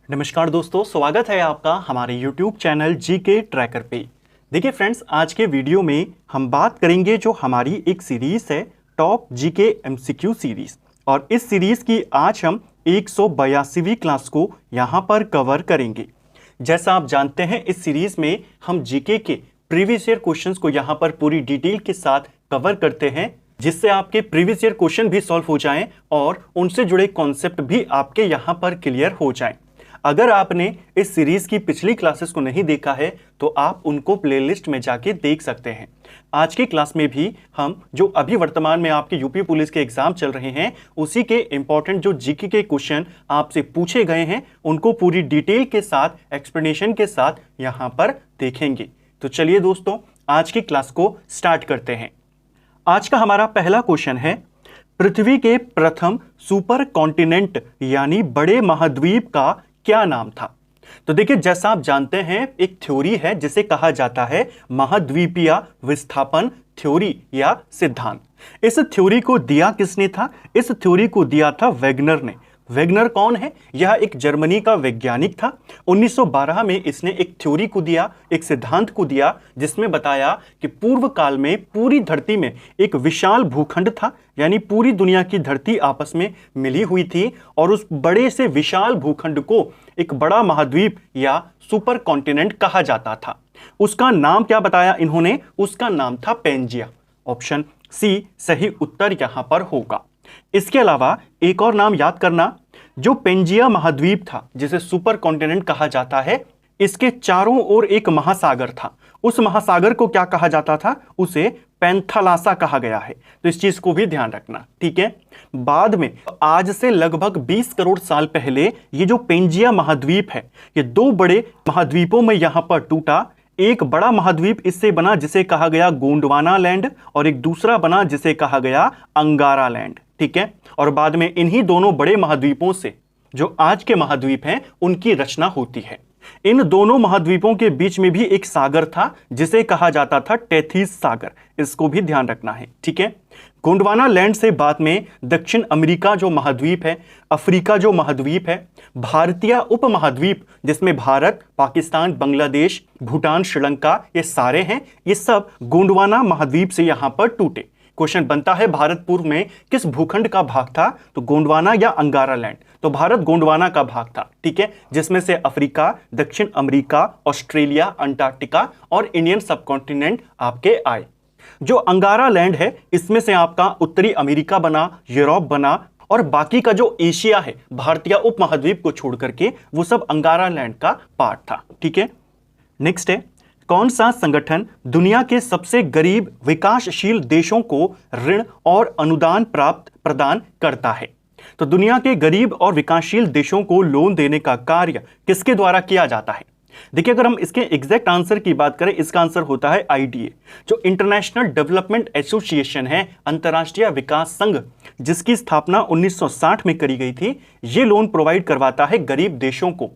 नमस्कार दोस्तों, स्वागत है आपका हमारे YouTube चैनल जीके ट्रैकर पे। देखिए फ्रेंड्स, आज के वीडियो में हम बात करेंगे जो हमारी एक सीरीज है टॉप जीके एमसीक्यू सीरीज, और इस सीरीज की आज हम 182वीं क्लास को यहाँ पर कवर करेंगे। जैसा आप जानते हैं, इस सीरीज में हम जीके के प्रीवियस ईयर क्वेश्चंस को यहाँ पर पूरी डिटेल के साथ कवर करते हैं, जिससे आपके प्रीवियस ईयर क्वेश्चन भी सॉल्व हो जाएं और उनसे जुड़े कॉन्सेप्ट भी आपके यहाँ पर क्लियर हो जाएं। अगर आपने इस सीरीज की पिछली क्लासेस को नहीं देखा है तो आप उनको प्लेलिस्ट में जाके देख सकते हैं। आज की क्लास में भी हम जो अभी वर्तमान में आपके यूपी पुलिस के एग्जाम चल रहे हैं, उसी के इंपॉर्टेंट जो जीके के क्वेश्चन आपसे पूछे गए हैं उनको पूरी डिटेल के साथ एक्सप्लेनेशन के साथ यहां पर देखेंगे। तो चलिए दोस्तों, आज की क्लास को स्टार्ट करते हैं। आज का हमारा पहला क्वेश्चन है, पृथ्वी के प्रथम सुपर कॉन्टिनेंट यानी बड़े महाद्वीप का क्या नाम था? तो देखिए, जैसा आप जानते हैं, एक थ्योरी है जिसे कहा जाता है महाद्वीपीय विस्थापन थ्योरी या सिद्धांत। इस थ्योरी को दिया किसने था? इस थ्योरी को दिया था वेगनर ने। वेगनर कौन है? यह एक जर्मनी का वैज्ञानिक था। 1912 में इसने एक थ्योरी को दिया, एक सिद्धांत को दिया, जिसमें बताया कि पूर्व काल में पूरी धरती में एक विशाल भूखंड था, यानी पूरी दुनिया की धरती आपस में मिली हुई थी, और उस बड़े से विशाल भूखंड को एक बड़ा महाद्वीप या सुपर कॉन्टिनेंट कहा जाता था। उसका नाम क्या बताया इन्होंने? उसका नाम था पेंजिया। ऑप्शन सी सही उत्तर यहां पर होगा। इसके अलावा एक और नाम याद करना, जो पेंजिया महाद्वीप था जिसे सुपर कॉन्टिनेंट कहा जाता है, इसके चारों ओर एक महासागर था। उस महासागर को क्या कहा जाता था? उसे पैंथालासा कहा गया है। तो इस चीज को भी ध्यान रखना, ठीक है। बाद में आज से लगभग 20 करोड़ साल पहले ये जो पेंजिया महाद्वीप है, ये दो बड़े महाद्वीपों में यहां पर टूटा। एक बड़ा महाद्वीप इससे बना जिसे कहा गया गोंडवाना लैंड, और एक दूसरा बना जिसे कहा गया अंगारा लैंड, ठीक है। और बाद में इन्हीं दोनों बड़े महाद्वीपों से जो आज के महाद्वीप हैं उनकी रचना होती है। इन दोनों महाद्वीपों के बीच में भी एक सागर था जिसे कहा जाता था टेथिस सागर। इसको भी ध्यान रखना है, ठीक है। गोंडवाना लैंड से बाद में दक्षिण अमेरिका जो महाद्वीप है, अफ्रीका जो महाद्वीप है, भारतीय उपमहाद्वीप जिसमें भारत, पाकिस्तान, बांग्लादेश, भूटान, श्रीलंका ये सारे हैं, ये सब गोंडवाना महाद्वीप से यहां पर टूटे। क्वेश्चन बनता है, भारत पूर्व में किस भूखंड का भाग था? तो गोंडवाना या अंगारा लैंड। तो भारत गोंडवाना का भाग था, ठीक है, जिसमें से अफ्रीका, दक्षिण अमेरिका, ऑस्ट्रेलिया, अंटार्कटिका और इंडियन सबकॉन्टिनेंट आपके आए। जो अंगारा लैंड है, इसमें से आपका उत्तरी अमेरिका बना, यूरोप बना, और बाकी का जो एशिया है भारतीय उपमहाद्वीप को छोड़ करके, वो सब अंगारा लैंड का पार्ट था, ठीक है। नेक्स्ट है, कौन सा संगठन दुनिया के सबसे गरीब विकासशील देशों को ऋण और अनुदान प्रदान करता है? तो दुनिया के गरीब और विकासशील देशों को लोन देने का कार्य किसके द्वारा किया जाता है? देखिए, अगर हम इसके एग्जैक्ट आंसर की बात करें, इसका आंसर होता है आईडीए, जो इंटरनेशनल डेवलपमेंट एसोसिएशन है, अंतर्राष्ट्रीय विकास संघ, जिसकी स्थापना 1960 में करी गई थी। ये लोन प्रोवाइड करवाता है गरीब देशों को।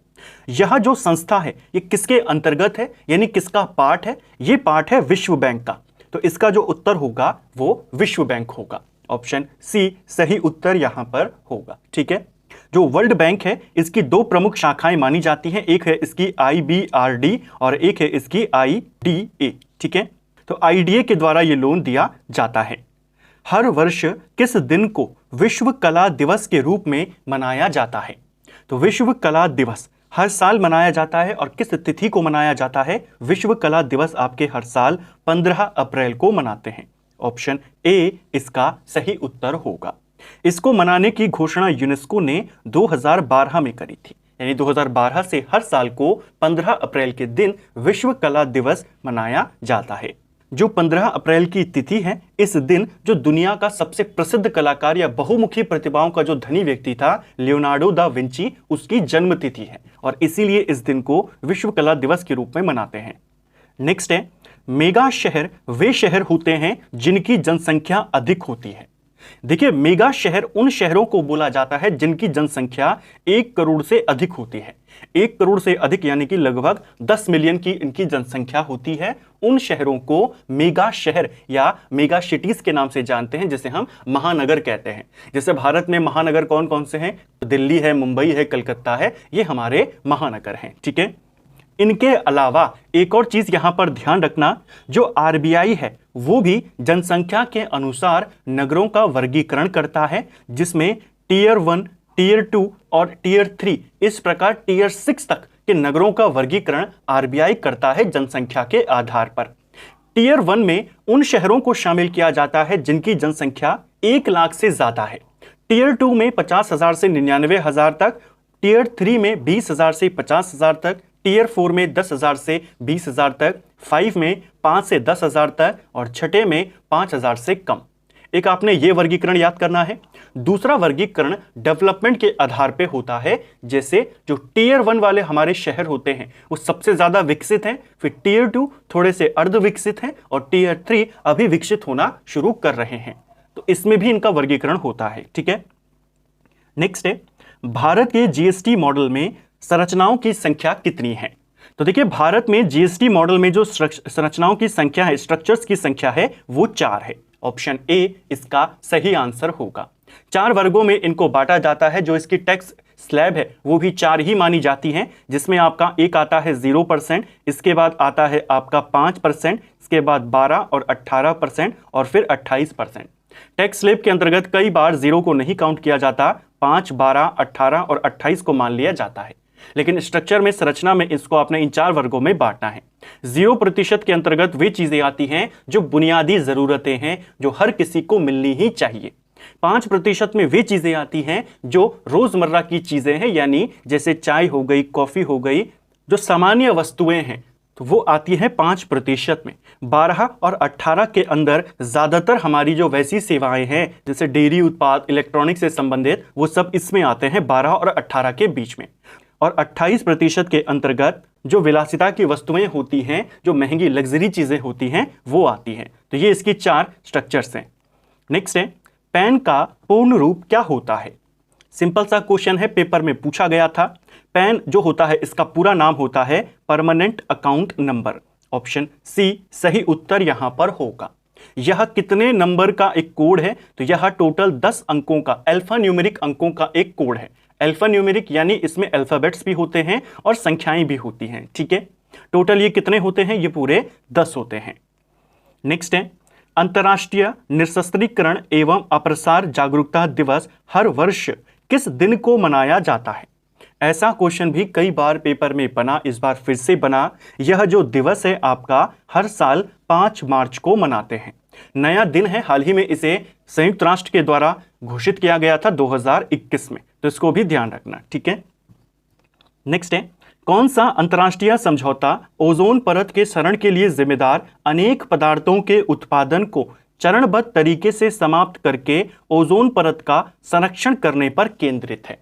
यह जो संस्था है ये किसके अंतर्गत है, यानी किसका पार्ट है? ये पार्ट है विश्व बैंक का। तो इसका जो उत्तर होगा वो विश्व बैंक होगा। ऑप्शन सी सही उत्तर यहां पर होगा, ठीक है। जो वर्ल्ड बैंक है, इसकी दो प्रमुख शाखाएं मानी जाती हैं, एक है इसकी आईबीआरडी और एक है इसकी आईडीए, ठीक है। तो आईडीए के द्वारा यह लोन दिया जाता है। हर वर्ष किस दिन को विश्व कला दिवस के रूप में मनाया जाता है? तो विश्व कला दिवस हर साल मनाया जाता है, और किस तिथि को मनाया जाता है? विश्व कला दिवस आपके हर साल 15 अप्रैल को मनाते हैं। ऑप्शन ए इसका सही उत्तर होगा। इसको मनाने की घोषणा यूनेस्को ने 2012 में करी थी, यानी 2012 से हर साल को 15 अप्रैल के दिन विश्व कला दिवस मनाया जाता है। जो 15 अप्रैल की तिथि है, इस दिन जो दुनिया का सबसे प्रसिद्ध कलाकार या बहुमुखी प्रतिभाओं का जो धनी व्यक्ति था, लियोनार्डो दा विंची, उसकी जन्म तिथि है, और इसीलिए इस दिन को विश्व कला दिवस के रूप में मनाते हैं। नेक्स्ट है, मेगा शहर वे शहर होते हैं जिनकी जनसंख्या अधिक होती है। देखिए, मेगा शहर उन शहरों को बोला जाता है जिनकी जनसंख्या 1 करोड़ से अधिक होती है। 1 करोड़ से अधिक यानी कि लगभग 10 मिलियन की इनकी जनसंख्या होती है। उन शहरों को मेगा शहर या मेगा सिटीज के नाम से जानते हैं, जिसे हम महानगर कहते हैं। जैसे भारत में महानगर कौन कौन से हैं? दिल्ली है, मुंबई है, कलकत्ता है, ये हमारे महानगर हैं। ठीक है, इनके अलावा एक और चीज यहां पर ध्यान रखना, जो आरबीआई है वो भी जनसंख्या के अनुसार नगरों का वर्गीकरण करता है, जिसमें टीयर 1, टीयर 2 और टीयर 3 इस प्रकार टीयर 6 तक के नगरों का वर्गीकरण आरबीआई करता है जनसंख्या के आधार पर। टीयर 1 में उन शहरों को शामिल किया जाता है जिनकी जनसंख्या 1 लाख से ज्यादा है। टीयर 2 में 50,000 से 99,000 तक, टीयर 3 में 20,000 से 50,000 तक, टीयर 4 में 10,000 से 20,000 तक, 5 में 5 से 10,000 तक और छठे में 5,000 से कम। एक आपने ये वर्गीकरण याद करना है। दूसरा वर्गीकरण डेवलपमेंट के आधार पे होता है। जैसे जो टीयर 1 वाले हमारे शहर होते हैं वो सबसे ज्यादा विकसित हैं, फिर टीयर 2 थोड़े से अर्ध विकसित हैं और टीयर 3 अभी विकसित होना शुरू कर रहे हैं। तो इसमें भी इनका वर्गीकरण होता है। ठीक है, नेक्स्ट है, भारत के जीएसटी मॉडल में संरचनाओं की संख्या कितनी है? तो देखिए, भारत में जीएसटी मॉडल में जो संरचनाओं की संख्या है, स्ट्रक्चर्स की संख्या है, वो 4 है। ऑप्शन ए इसका सही आंसर होगा। 4 वर्गों में इनको बांटा जाता है। जो इसकी टैक्स स्लैब है वो भी 4 ही मानी जाती हैं, जिसमें आपका एक आता है 0%, इसके बाद आता है आपका 5%, इसके बाद 12 और 18% और फिर 28%। टैक्स स्लैब के अंतर्गत कई बार 0 को नहीं काउंट किया जाता, 5, 12, 18 और 28 को मान लिया जाता है। लेकिन स्ट्रक्चर में, संरचना में इसको आपने इन 4 वर्गों में बांटना है। 0% के अंतर्गत वे चीजें आती हैं जो बुनियादी जरूरतें हैं, जो हर किसी को मिलनी ही चाहिए। 5% में वे चीजें आती हैं जो रोजमर्रा की चीजें हैं, यानी जैसे चाय हो गई, कॉफी हो गई, जो सामान्य वस्तुएं हैं, तो वो आती है 5% में। 12 और 18 के अंदर ज्यादातर हमारी जो वैसी सेवाएं हैं, जैसे डेयरी उत्पाद, इलेक्ट्रॉनिक से संबंधित, वो सब इसमें आते हैं 12 और 18 के बीच में। और 28% के अंतर्गत जो विलासिता की वस्तुएं होती हैं, जो महंगी लग्जरी चीजें होती हैं, वो आती हैं। तो ये इसकी 4 स्ट्रक्चर्स हैं। नेक्स्ट है, पैन का पूर्ण रूप क्या होता है? सिंपल सा क्वेश्चन है, पेपर में पूछा गया था। पैन जो होता है इसका पूरा नाम होता है permanent account number. Option C सही उत्तर यहां पर होगा। यह कितने नंबर का एक कोड है? तो यह टोटल 10 अंकों का अल्फा न्यूमेरिक अंकों का एक कोड है। अल्फा न्यूमेरिक यानी इसमें अल्फाबेट्स भी होते हैं और संख्याएं भी होती हैं। ठीक है, टोटल ये कितने होते हैं? ये पूरे 10 होते हैं। नेक्स्ट है, अंतर्राष्ट्रीय निशस्त्रीकरण एवं अप्रसार जागरूकता दिवस हर वर्ष किस दिन को मनाया जाता है? ऐसा क्वेश्चन भी कई बार पेपर में बना, इस बार फिर से बना। यह जो दिवस है आपका हर साल 5 मार्च को मनाते हैं। नया दिन है, हाल ही में इसे संयुक्त राष्ट्र के द्वारा घोषित किया गया था 2021 में, तो इसको भी ध्यान रखना। ठीक है, नेक्स्ट है, कौन सा अंतर्राष्ट्रीय समझौता ओजोन परत के क्षरण के लिए जिम्मेदार अनेक पदार्थों के उत्पादन को चरणबद्ध तरीके से समाप्त करके ओजोन परत का संरक्षण करने पर केंद्रित है?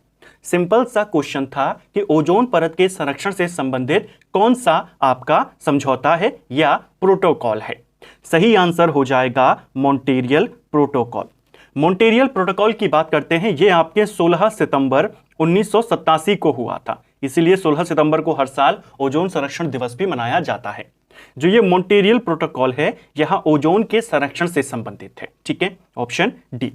सिंपल सा क्वेश्चन था कि ओजोन परत के संरक्षण से संबंधित कौन सा आपका समझौता है या प्रोटोकॉल है? सही आंसर हो जाएगा मॉन्ट्रियल प्रोटोकॉल। मॉन्ट्रियल प्रोटोकॉल की बात करते हैं, ये आपके 16 सितंबर 1987 को हुआ था, इसीलिए 16 सितंबर को हर साल ओजोन संरक्षण दिवस भी मनाया जाता है। जो ये मॉन्ट्रियल प्रोटोकॉल है, यहां ओजोन के संरक्षण से संबंधित है। ठीक है, ऑप्शन डी।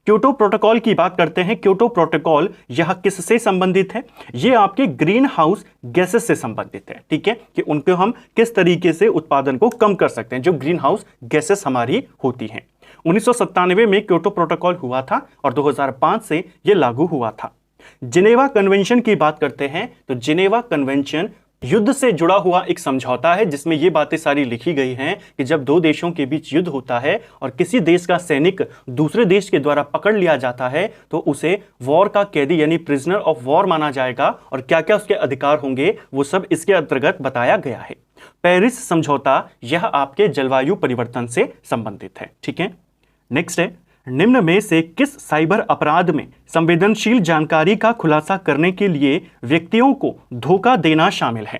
क्योटो प्रोटोकॉल की बात करते हैं। क्योटो प्रोटोकॉल यह किससे संबंधित है? ये आपके ग्रीन हाउस गैसेस से संबंधित है। ठीक है, कि उनको हम किस तरीके से उत्पादन को कम कर सकते हैं, जो ग्रीन हाउस गैसेस हमारी होती हैं। 1997 में क्योटो प्रोटोकॉल हुआ था और 2005 से यह लागू हुआ था। जिनेवा कन्वेंशन की बात करते हैं, तो जिनेवा कन्वेंशन युद्ध से जुड़ा हुआ एक समझौता है, जिसमें ये बातें सारी लिखी गई हैं कि जब 2 देशों के बीच युद्ध होता है और किसी देश का सैनिक दूसरे देश के द्वारा पकड़ लिया जाता है, तो उसे वॉर का कैदी यानी प्रिजनर ऑफ वॉर माना जाएगा और क्या क्या उसके अधिकार होंगे, वो सब इसके अंतर्गत बताया गया है। पेरिस समझौता यह आपके जलवायु परिवर्तन से संबंधित है। ठीक है, नेक्स्ट है, निम्न में से किस साइबर अपराध में संवेदनशील जानकारी का खुलासा करने के लिए व्यक्तियों को धोखा देना शामिल है?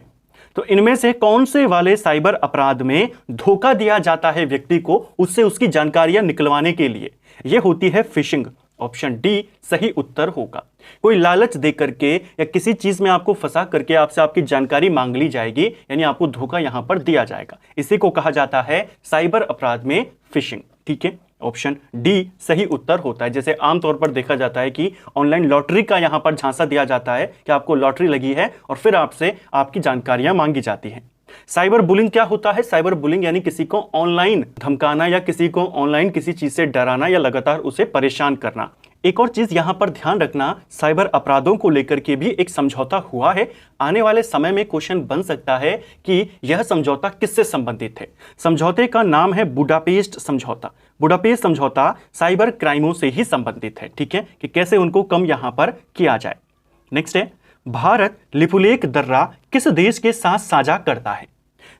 तो इनमें से कौन से वाले साइबर अपराध में धोखा दिया जाता है व्यक्ति को, उससे उसकी जानकारियां निकलवाने के लिए? यह होती है फिशिंग। ऑप्शन डी सही उत्तर होगा। कोई लालच दे करके या किसी चीज में आपको फंसा करके आपसे आपकी जानकारी मांग ली जाएगी, यानी आपको धोखा यहां पर दिया जाएगा। इसी को कहा जाता है साइबर अपराध में फिशिंग। ठीक है, ऑप्शन डी सही उत्तर होता है। जैसे आमतौर पर देखा जाता है कि ऑनलाइन लॉटरी का यहां पर झांसा दिया जाता है कि आपको लॉटरी लगी है और फिर आपसे आपकी जानकारियां मांगी जाती हैं। साइबर बुलिंग क्या होता है? साइबर बुलिंग यानी किसी को ऑनलाइन धमकाना या किसी को ऑनलाइन किसी चीज से डराना या लगातार उसे परेशान करना। एक और चीज यहां पर ध्यान रखना, साइबर अपराधों को लेकर के भी एक समझौता हुआ है। आने वाले समय में क्वेश्चन बन सकता है कि यह समझौता किससे संबंधित है। समझौते का नाम है बुडापेस्ट समझौता। बुडापेस्ट समझौता साइबर क्राइमों से ही संबंधित है। ठीक है, कि कैसे उनको कम यहां पर किया जाए। नेक्स्ट है, भारत लिपुलेख दर्रा किस देश के साथ साझा करता है?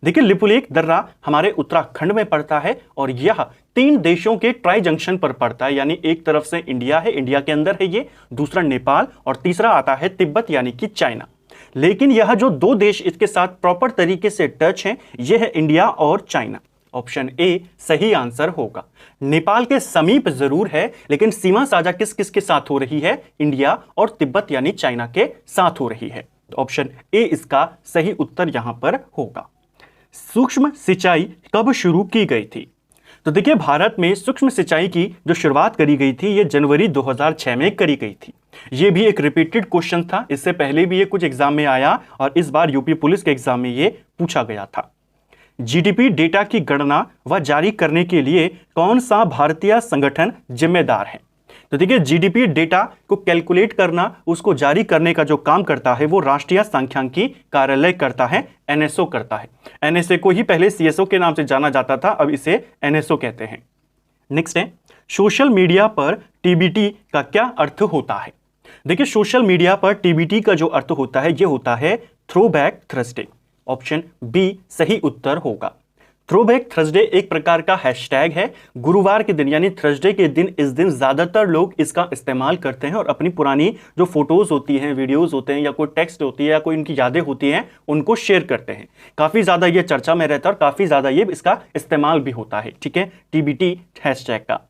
देखिए, लिपुलेख दर्रा हमारे उत्तराखंड में पड़ता है और यह 3 देशों के ट्राई जंक्शन पर पड़ता है। यानी एक तरफ से इंडिया है, इंडिया के अंदर है ये, दूसरा नेपाल और तीसरा आता है तिब्बत यानी कि चाइना। लेकिन यह जो 2 देश इसके साथ प्रॉपर तरीके से टच है, यह है इंडिया और चाइना। ऑप्शन ए सही आंसर होगा। नेपाल के समीप जरूर है, लेकिन सीमा साझा किस किस के साथ हो रही है? इंडिया और तिब्बत यानी चाइना के साथ हो रही है। ऑप्शन ए इसका सही उत्तर यहां पर होगा। सूक्ष्म सिंचाई कब शुरू की गई थी? तो देखिए, भारत में सूक्ष्म सिंचाई की जो शुरुआत करी गई थी, ये जनवरी 2006 में करी गई थी। ये भी एक रिपीटेड क्वेश्चन था, इससे पहले भी ये कुछ एग्जाम में आया और इस बार यूपी पुलिस के एग्जाम में ये पूछा गया था। जीडीपी डेटा की गणना व जारी करने के लिए कौन सा भारतीय संगठन जिम्मेदार है? तो देखिए, जीडीपी डेटा को कैलकुलेट करना, उसको जारी करने का जो काम करता है वो राष्ट्रीय सांख्यिकी कार्यालय करता है, एनएसओ करता है। एनएसए को ही पहले सीएसओ के नाम से जाना जाता था, अब इसे एनएसओ कहते हैं। नेक्स्ट है, सोशल मीडिया पर टीबीटी का क्या अर्थ होता है? देखिए, सोशल मीडिया पर टीबीटी का जो अर्थ होता है ये होता है थ्रोबैक थर्सडे। ऑप्शन बी सही उत्तर होगा। थ्रोबैक थर्सडे एक प्रकार का हैशटैग है। गुरुवार के दिन यानी थर्सडे के दिन, इस दिन ज्यादातर लोग इसका इस्तेमाल करते हैं और अपनी पुरानी जो फोटोज होती हैं, वीडियोस होते हैं या कोई टेक्स्ट होती है या कोई उनकी यादें होती हैं, उनको शेयर करते हैं। काफी ज्यादा ये चर्चा में रहता है और काफी ज्यादा ये इसका इस्तेमाल भी होता है। ठीक है, टीबीटी हैशटैग का।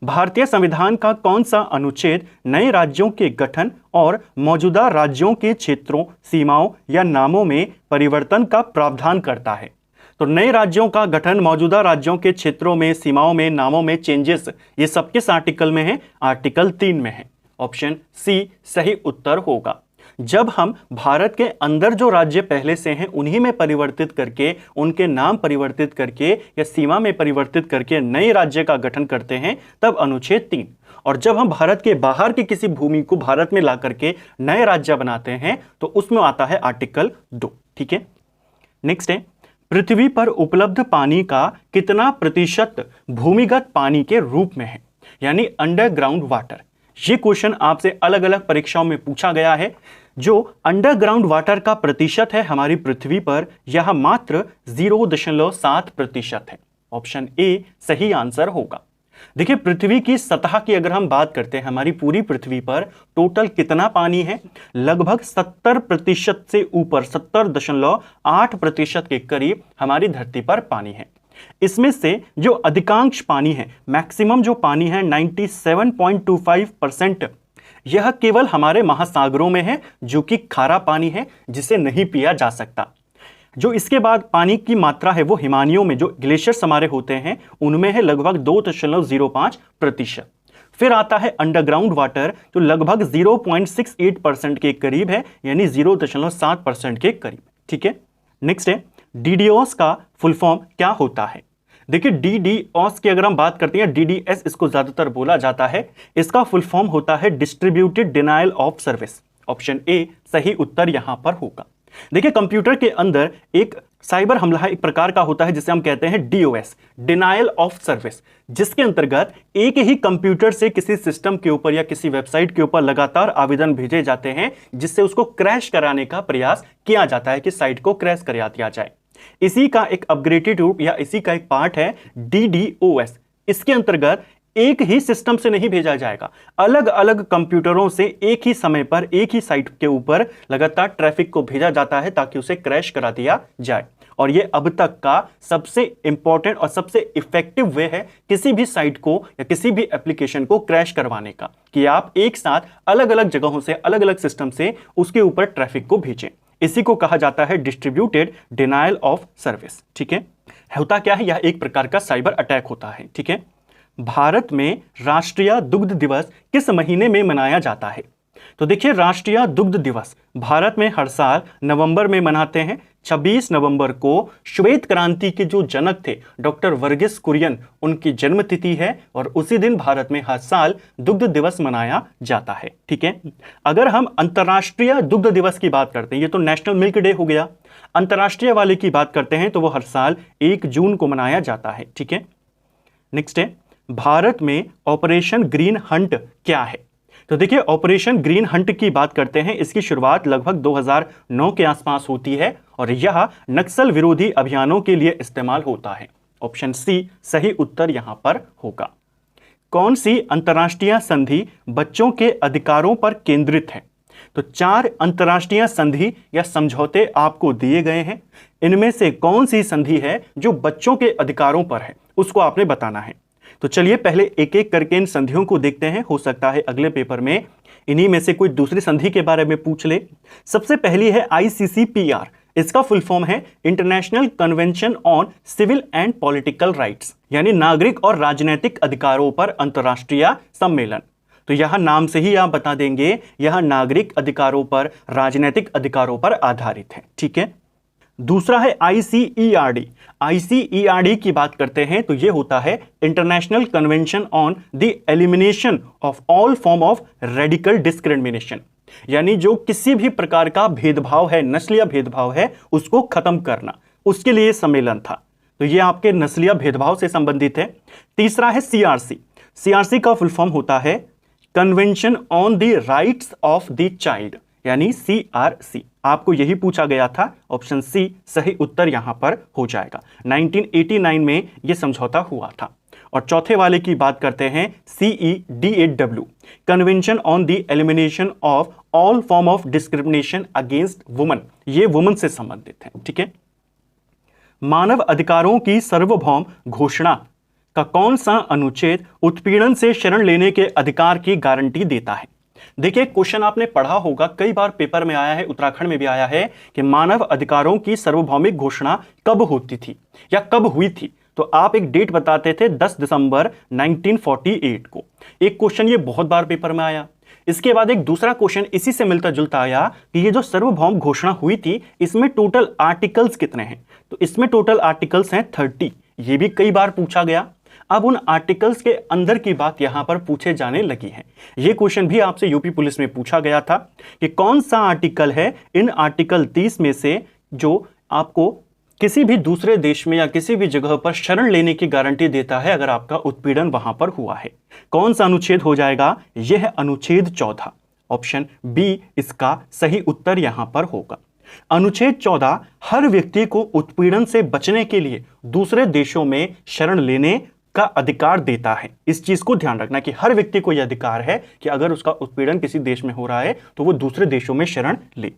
भारतीय संविधान का कौन सा अनुच्छेद नए राज्यों के गठन और मौजूदा राज्यों के क्षेत्रों, सीमाओं या नामों में परिवर्तन का प्रावधान करता है? तो नए राज्यों का गठन, मौजूदा राज्यों के क्षेत्रों में, सीमाओं में, नामों में चेंजेस, ये सब किस आर्टिकल में है? आर्टिकल 3 में है। ऑप्शन सी सही उत्तर होगा। जब हम भारत के अंदर जो राज्य पहले से हैं उन्हीं में परिवर्तित करके, उनके नाम परिवर्तित करके या सीमा में परिवर्तित करके नए राज्य का गठन करते हैं, तब अनुच्छेद 3। और जब हम भारत के बाहर की किसी भूमि को भारत में ला करके नए राज्य बनाते हैं तो उसमें आता है आर्टिकल 2। ठीक है, नेक्स्ट है, पृथ्वी पर उपलब्ध पानी का कितना प्रतिशत भूमिगत पानी के रूप में है, यानी अंडरग्राउंड वाटर? ये क्वेश्चन आपसे अलग अलग परीक्षाओं में पूछा गया है। जो अंडरग्राउंड वाटर का प्रतिशत है हमारी पृथ्वी पर, यह मात्र 0.7% है। ऑप्शन ए सही आंसर होगा। देखिए, पृथ्वी की सतह की अगर हम बात करते हैं, हमारी पूरी पृथ्वी पर टोटल कितना पानी है? लगभग 70% से ऊपर, 70.8% के करीब हमारी धरती पर पानी है। इसमें से जो अधिकांश पानी है, मैक्सिमम जो पानी है 97.25%, यह केवल हमारे महासागरों में है, जो कि खारा पानी है जिसे नहीं पिया जा सकता। जो इसके बाद पानी की मात्रा है वो हिमानियों में, जो ग्लेशियर्स हमारे होते हैं, उनमें है लगभग 2.05%। फिर आता है अंडरग्राउंड वाटर, जो लगभग 0.68% के करीब है, यानी 0.7% के करीब। ठीक है, नेक्स्ट है, डीडीओस का फुल फॉर्म क्या होता है? देखिए, डीडीओस की अगर हम बात करते हैं, डीडीएस इसको ज्यादातर बोला जाता है, इसका फुल फॉर्म होता है distributed denial of service. Option A सही उत्तर यहां पर होगा। देखिए, कंप्यूटर के अंदर एक साइबर हमला एक प्रकार का होता है जिसे हम कहते हैं डीओएस, डिनायल ऑफ सर्विस, जिसके अंतर्गत एक ही कंप्यूटर से किसी सिस्टम के ऊपर या किसी वेबसाइट के ऊपर लगातार आवेदन भेजे जाते हैं, जिससे उसको क्रैश कराने का प्रयास किया जाता है कि साइट को क्रैश करा दिया जाए। इसी का एक अपग्रेडेड रूप या इसी का एक पार्ट है डीडीओएस। इसके अंतर्गत एक ही सिस्टम से नहीं भेजा जाएगा, अलग अलग कंप्यूटरों से एक ही समय पर एक ही साइट के ऊपर लगातार ट्रैफिक को भेजा जाता है ताकि उसे क्रैश करा दिया जाए। और ये अब तक का सबसे इंपॉर्टेंट और सबसे इफेक्टिव वे है किसी भी साइट को या किसी भी एप्लीकेशन को क्रैश करवाने का, कि आप एक साथ अलग अलग जगहों से अलग अलग सिस्टम से उसके ऊपर ट्रैफिक को भेजें। इसी को कहा जाता है डिस्ट्रीब्यूटेड डिनायल ऑफ सर्विस। ठीक है, होता क्या है, यह एक प्रकार का साइबर अटैक होता है। ठीक है, भारत में राष्ट्रीय दुग्ध दिवस किस महीने में मनाया जाता है? तो देखिए, राष्ट्रीय दुग्ध दिवस भारत में हर साल नवंबर में मनाते हैं। 26 नवंबर को श्वेत क्रांति के जो जनक थे डॉक्टर वर्गीस कुरियन, उनकी जन्मतिथि है और उसी दिन भारत में हर साल दुग्ध दिवस मनाया जाता है। ठीक है, अगर हम अंतर्राष्ट्रीय दुग्ध दिवस की बात करते हैं, ये तो नेशनल मिल्क डे हो गया, अंतर्राष्ट्रीय वाले की बात करते हैं तो वो हर साल 1 जून को मनाया जाता है। ठीक है, नेक्स्ट है, भारत में ऑपरेशन ग्रीन हंट क्या है? तो देखिए, ऑपरेशन ग्रीन हंट की बात करते हैं, इसकी शुरुआत लगभग 2009 के आसपास होती है और यह नक्सल विरोधी अभियानों के लिए इस्तेमाल होता है। ऑप्शन सी सही उत्तर यहां पर होगा। कौन सी अंतर्राष्ट्रीय संधि बच्चों के अधिकारों पर केंद्रित है? तो 4 अंतर्राष्ट्रीय संधि या समझौते आपको दिए गए हैं, इनमें से कौन सी संधि है जो बच्चों के अधिकारों पर है, उसको आपने बताना है। तो चलिए पहले एक एक करके इन संधियों को देखते हैं, हो सकता है अगले पेपर में इन्हीं में से कोई दूसरी संधि के बारे में पूछ ले। सबसे पहली है ICCPR, इसका फुल फॉर्म है international convention on civil and political rights, यानी नागरिक और राजनीतिक अधिकारों पर अंतर्राष्ट्रीय सम्मेलन। तो यह नाम से ही आप बता देंगे, यह नागरिक अधिकारों पर, राजनीतिक अधिकारों पर आधारित है। ठीक है, दूसरा है ICERD। ICERD की बात करते हैं तो यह होता है international convention on the elimination of all form of radical discrimination, यानी जो किसी भी प्रकार का भेदभाव है, नस्लीय भेदभाव है, उसको खत्म करना, उसके लिए सम्मेलन था। तो यह आपके नस्लीय भेदभाव से संबंधित है। तीसरा है CRC। CRC का फुल फॉर्म होता है convention on the rights of the child, यानी CRC। आपको यही पूछा गया था, ऑप्शन सी सही उत्तर यहां पर हो जाएगा। 1989 में यह समझौता हुआ था। और चौथे वाले की बात करते हैं CEDAW, convention on the elimination of all form of discrimination against woman, ये वुमन से संबंधित है। ठीक है, मानव अधिकारों की सार्वभौम घोषणा का कौन सा अनुच्छेद उत्पीड़न से शरण लेने के अधिकार की गारंटी देता है? देखिए, क्वेश्चन आपने पढ़ा होगा, कई बार पेपर में आया है, उत्तराखंड में भी आया है कि मानव अधिकारों की सार्वभौमिक घोषणा कब होती थी या कब हुई थी। तो आप एक डेट बताते थे 10 दिसंबर 1948 को। एक क्वेश्चन ये बहुत बार पेपर में आया। इसके बाद एक दूसरा क्वेश्चन इसी से मिलता जुलता आया कि ये जो सार्वभौम घोषणा हुई थी, इसमें टोटल आर्टिकल्स कितने हैं? तो इसमें टोटल आर्टिकल्स हैं 30। ये भी कई बार पूछा गया। अब उन आर्टिकल्स के अंदर की बात यहां पर पूछे जाने लगी है। यह क्वेश्चन भी आपसे यूपी पुलिस में पूछा गया था कि कौन सा आर्टिकल है इन आर्टिकल 30 में से जो आपको किसी भी दूसरे देश में या किसी भी जगह पर शरण लेने की गारंटी देता है अगर आपका उत्पीड़न वहां पर हुआ है। कौन सा अनुच्छेद हो जाएगा? यह अनुच्छेद 14। ऑप्शन बी इसका सही उत्तर यहां पर होगा। अनुच्छेद 14 हर व्यक्ति को उत्पीड़न से बचने के लिए दूसरे देशों में शरण लेने का अधिकार देता है। इस चीज को ध्यान रखना कि हर व्यक्ति को यह अधिकार है कि अगर उसका उत्पीड़न किसी देश में हो रहा है तो वो दूसरे देशों में शरण ले।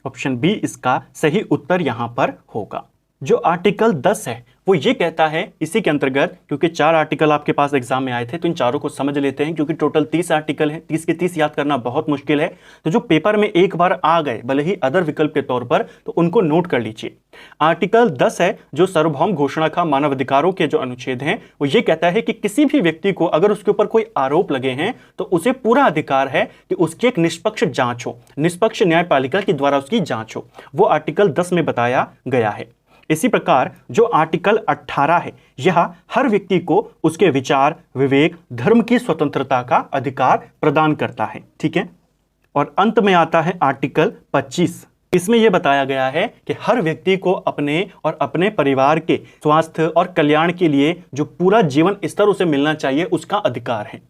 ऑप्शन बी इसका सही उत्तर यहां पर होगा। जो आर्टिकल 10 है वो ये कहता है, इसी के अंतर्गत, क्योंकि 4 आर्टिकल आपके पास एग्जाम में आए थे तो इन चारों को समझ लेते हैं, क्योंकि टोटल 30 आर्टिकल हैं, 30 के 30 याद करना बहुत मुश्किल है। तो जो पेपर में एक बार आ गए, भले ही अदर विकल्प के तौर पर, तो उनको नोट कर लीजिए। आर्टिकल 10 है जो सार्वभौम घोषणा का मानव अधिकारों के जो अनुच्छेद हैं वो ये कहता है कि किसी भी व्यक्ति को अगर उसके ऊपर कोई आरोप लगे हैं तो उसे पूरा अधिकार है कि उसकी एक निष्पक्ष जांच हो, निष्पक्ष न्यायपालिका के द्वारा उसकी जांच हो। वो आर्टिकल 10 में बताया गया है। इसी प्रकार जो आर्टिकल 18 है यह हर व्यक्ति को उसके विचार, विवेक, धर्म की स्वतंत्रता का अधिकार प्रदान करता है। ठीक है, और अंत में आता है आर्टिकल 25। इसमें यह बताया गया है कि हर व्यक्ति को अपने और अपने परिवार के स्वास्थ्य और कल्याण के लिए जो पूरा जीवन स्तर उसे मिलना चाहिए उसका अधिकार है,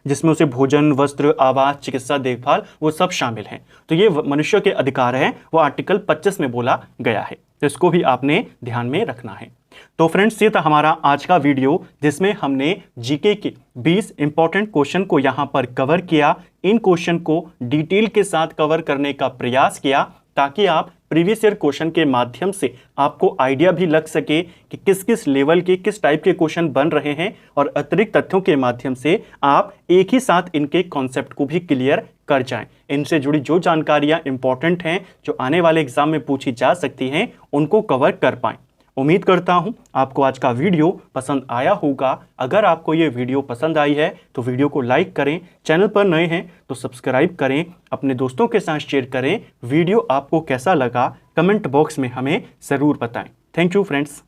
जिसमें उसे भोजन, वस्त्र, आवास, चिकित्सा देखभाल वो सब शामिल हैं। तो ये मनुष्य के अधिकार हैं, वो आर्टिकल 25 में बोला गया है। तो इसको भी आपने ध्यान में रखना है। तो फ्रेंड्स, ये था हमारा आज का वीडियो जिसमें हमने जीके के 20 इंपॉर्टेंट क्वेश्चन को यहाँ पर कवर किया। इन क्वेश्चन को डिटेल के साथ कवर करने का प्रयास किया ताकि आप प्रीवियस ईयर क्वेश्चन के माध्यम से आपको आइडिया भी लग सके कि किस किस लेवल के किस टाइप के क्वेश्चन बन रहे हैं, और अतिरिक्त तथ्यों के माध्यम से आप एक ही साथ इनके कॉन्सेप्ट को भी क्लियर कर जाएं। इनसे जुड़ी जो जानकारियां इंपॉर्टेंट हैं, जो आने वाले एग्जाम में पूछी जा सकती हैं, उनको कवर कर पाएं। उम्मीद करता हूं आपको आज का वीडियो पसंद आया होगा। अगर आपको ये वीडियो पसंद आई है तो वीडियो को लाइक करें, चैनल पर नए हैं तो सब्सक्राइब करें, अपने दोस्तों के साथ शेयर करें। वीडियो आपको कैसा लगा कमेंट बॉक्स में हमें ज़रूर बताएं। Thank you friends.